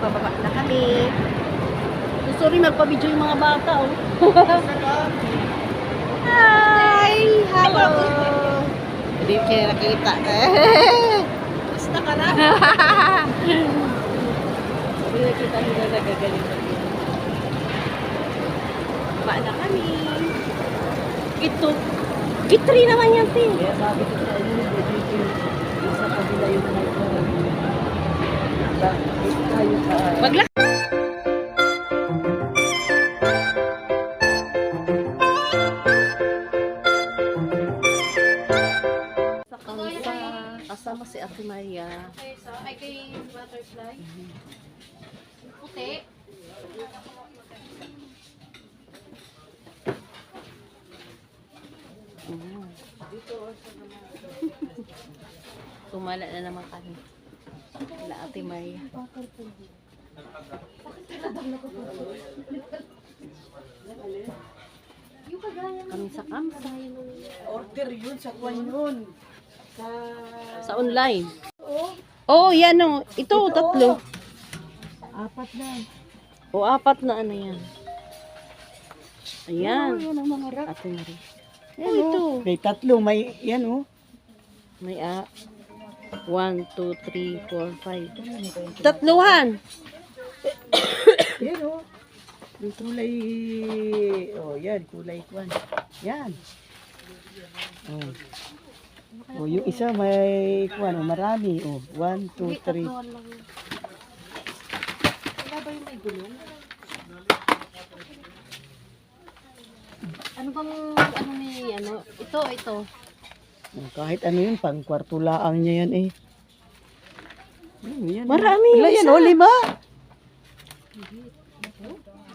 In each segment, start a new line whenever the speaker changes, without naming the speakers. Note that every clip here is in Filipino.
Pababa na kami. Sorry, magpa-video yung mga bata, oh. Hi! Hello! Hindi ko kayo nakita. Basta ka na. Hindi nakita nila nagagaling. Baba na kami. Ito. Gitri naman yan, Tim.
Kaya sabi ko sa inyo, isa pa nila yung tayo sa...
Maglak. Kasama si Ate Maria.
Okay, so ay kay butterfly. Puti.
Tumala na naman kami. Wala Ate Maria. Kami sa campsite.
Order yun, sa kwan yun.
Sa online. Oh, yan o. Ito, tatlo.
Apat na.
O, apat na ano yan. Ayan.
Yan ang mga rack.
Ate Maria. Oh, ito.
May tatlo, may yan oh.
May 1, 2, 3, 4, 5. Tatluhan.
Yan oh. Yung kulay, oh yan, kulay kwan. Yan. Oh. Oh, yung isa may kwan, oh, marami. Oh, 1, 2, 3.
Wala ba yung may gulong? Ano bang ano ni ano? Ito.
Oh, kahit ano yun, pang kwarto laang niya yan eh. Yan,
Marami.
Ilan yan, oh, 5?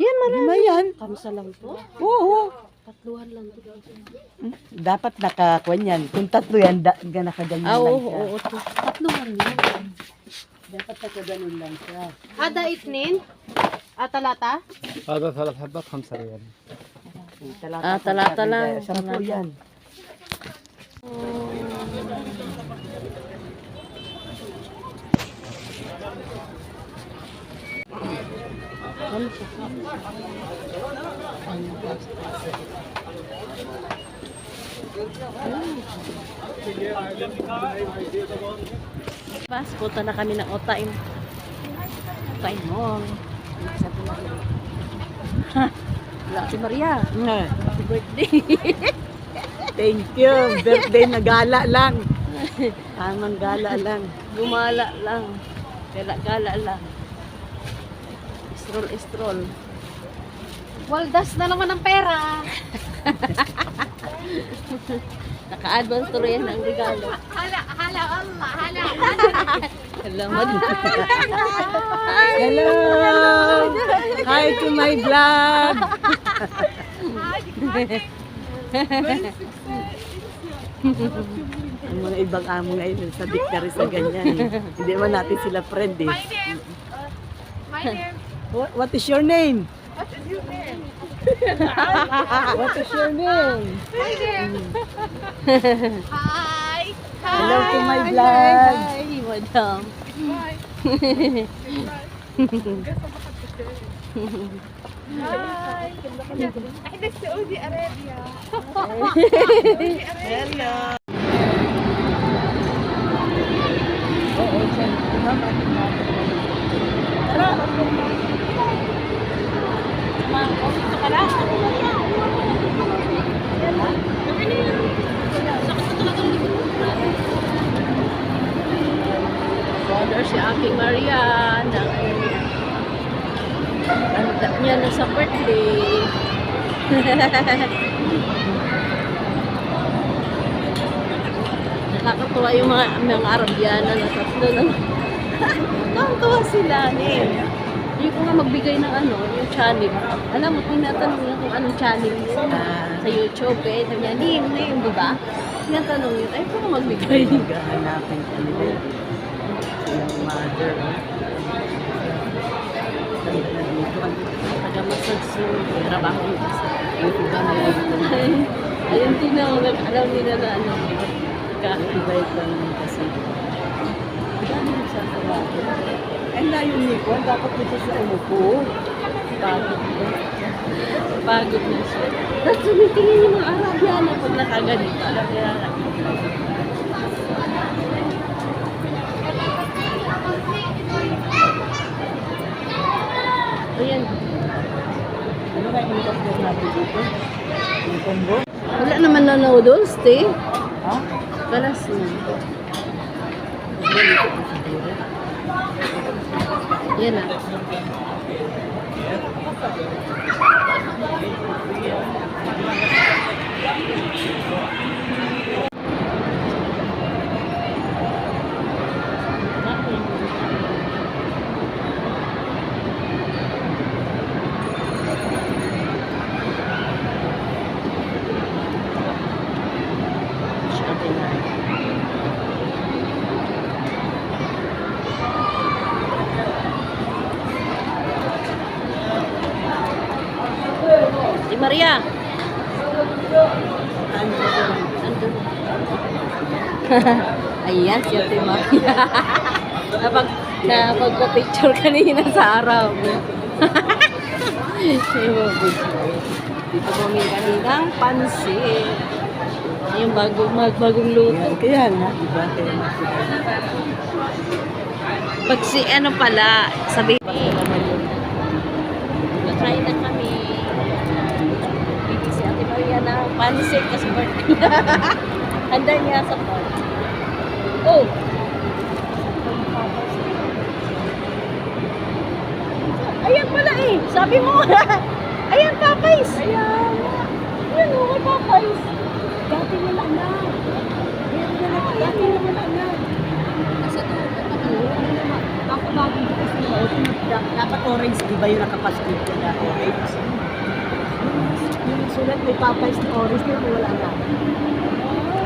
Yan, marami.
5 yan.
Kamsa lang to?
Oo.
Tatluhan lang to.
Dapat nakakuan yan. Kung tatlo yan, nakaganyan
Ah,
lang
oo,
siya.
oo.
Tatluhan lang.
Dapat nakaganon lang siya.
Ada itnin? Talata?
هذا 3 حبات 5 ريال.
Talata lang.
10 yan.
Pas, punta na kami ng Otay. Otay Mall. Ha! Wala si Maria. Happy birthday.
Thank you. Birthday na gala lang. Tamang gala lang.
Gumala lang. Gala lang. Stroll.
Waldas na naman ang pera.
Naka-advance to rin ang regalo.
Hala Allah. Hala.
Salamat.
Hello! Hi to my vlog! Ang mga ibang amo ngayon sa dictionary sa ganyan. Hindi man natin sila friend eh.
My name.
What is your name?
What is your name?
What is your name?
My name. Hi.
Hello to my vlog!
Hi, madam.
Hi. Hi. Ay, nasa Saudi Arabia.
Hello! Oo, dyan. Tara!
Order si Ate Maria ng handa niya na sa birthday. Nakakatuwa yung mga Arabiana na tatlo naman. Nakakatuwa sila Hindi ko nga magbigay ng yung channel. Alam mo, tinatanong niya kung anong channel sa YouTube eh. Sabi niya, Nim, di ba? Tinatanong yun, ay, kung magbigay.
Gahanapin ka nila. Yung mother.
Taga-massage yung trabaho yung isa. Ayun, tinawag. Alam nila na
Ibay pa naman kasi. Dami sa trabaho. And yung Nikon, dapat dito siya umupo.
Pagod na. Pagod na siya. Tapos tumitingin yung mga Arabiano pag nakaganito. Alam nila na. Ayan.
Ano ba yung order natin dito? Yung combo?
Wala naman na noodles, te.
Ha?
Kalas na. Yan na. Si Maria. Andun. Ayan, si Ate Maria. Napagpa-picture kanina sa araw. Dito bumili kanina ng pansit. Yung bagong luto.
Kaya nga, diba? Kaya nga.
Pag si ano pala, sabi try na kami. Dito si Ate Maria na pansit kasi birthday niya. Handa niya sa party. Oh! Ayan pala eh. Sabi mo. Ayan, Papay's. Ayan. Ayan o, may Papay's. Dati wala na. Dati wala na.
Nasa dulo pa
Bago kasi dapat orange, di ba yung nakapaskip ko na orange? Yung sulat may Popeyes na orange na wala na.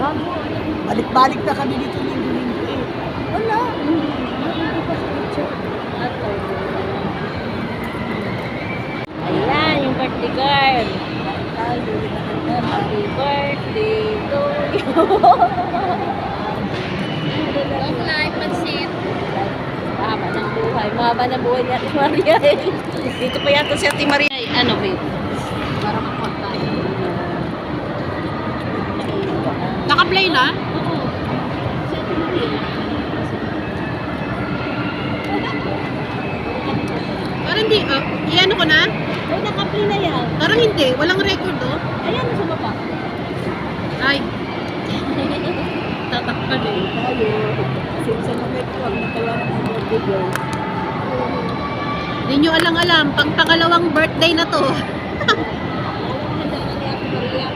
Ha? Balik-balik na kami dito ng linggo eh. Wala.
Ayan, yung birthday girl. Happy birthday to you.
Long life, pansit.
Mahaba ng buhay. Mahaba ng buhay ni Ate Maria. Dito pa yata si Ate Maria. Ay, ano, babe?
Para makonta. Naka-play na?
Oo. Si Ate Maria.
Parang hindi, i-ano ko na?
Ay, naka-play na yan.
Parang hindi, walang record oh.
Ayan, nasa baba.
Ay. Tatakpan eh.
Tayo. Kasi sa mga ito, ang nakalang ng birthday girl.
Hindi nyo alang-alam, pang pangalawang birthday na to.
Handa na ni Ate Maria.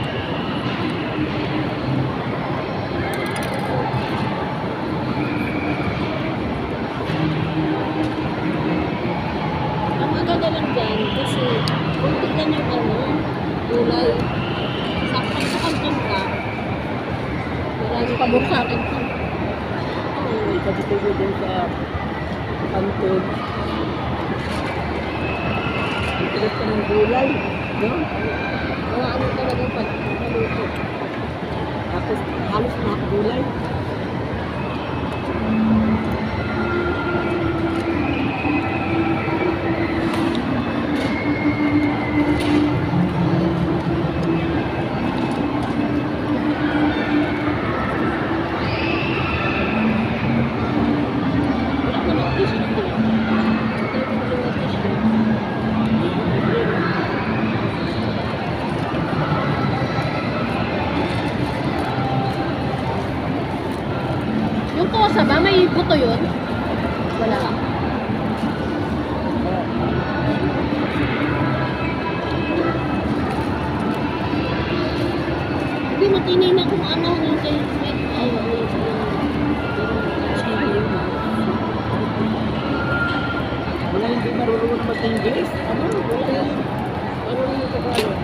Ang maganda lang dyan, kasi kung tignan yung ano, gulay, saktan sa kantong ka, marami pa bukakin ka.
May kabitubo din sa pantod. Ang tigas ka ng gulay. No?
Mga ano talaga pag naluto.
Tapos halos mga gulay.
Wala ka ng tissue dito. Ito yung mga tissue. Yung kosa ba, may buto yun? Wala. Hindi, matinay na kung ano yung kay ay,
Wala hindi marunong mag-English. Ano? Wala yung marunong mag-Tagalog.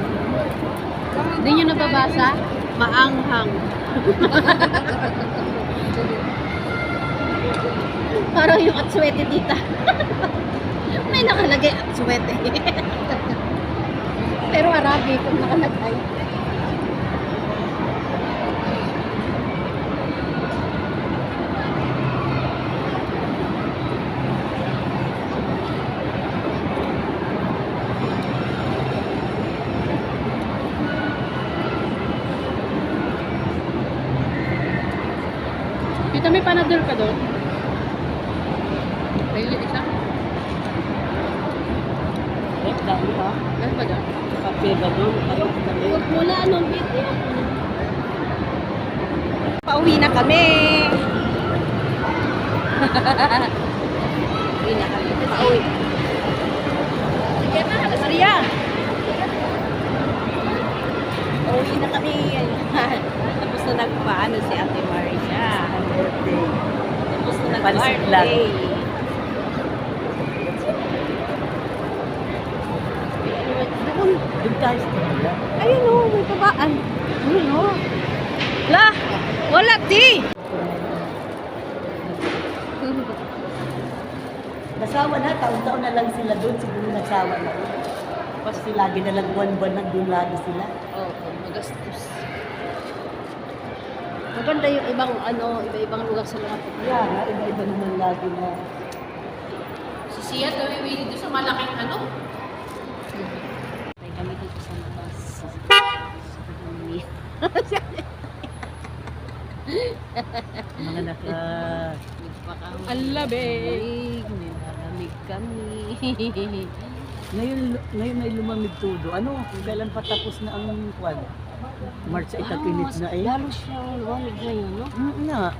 Hindi nyo nababasa? Maanghang.
parang yung atswete tita. May nakalagay atswete. Pero Arabic kung nakalagay. doon? Ayun isa.
Eh, dami ha.
Ano ba doon?
Kape ba doon? Ayun, kami.
Huwag muna anong video. Pauwi na kami. Pauwi na kami. Pauwi. Sige na, Maria. Pauwi na kami. Tapos na nagpaano si Ate Maria.
Birthday.
Tapos na
Pansit lang.
nag-birthday. Doon.
Doon tayo sa kanila.
Ayun o, may babaan. Ayun o. La! Wala, di!
Nasawa na, taon-taon na lang sila doon. Siguro nasawa na. Kasi lagi na lang buwan-buwan nandun lagi sila.
Oo, magastos. Maganda yung ibang iba-ibang lugar sa mga pagkakas.
Kaya nga, iba-iba naman lagi na.
Si Sia, tumiwili doon sa malaking ano.
Tayo kami dito sa labas. Sa kami.
Mga naka...
Alabig. Nilalamig kami.
Ngayon ay lumamig todo. Ano, kailan pa tapos na ang kwan? March ay tatinit na eh.
Lalo siyang lumamig ngayon, no?
Na,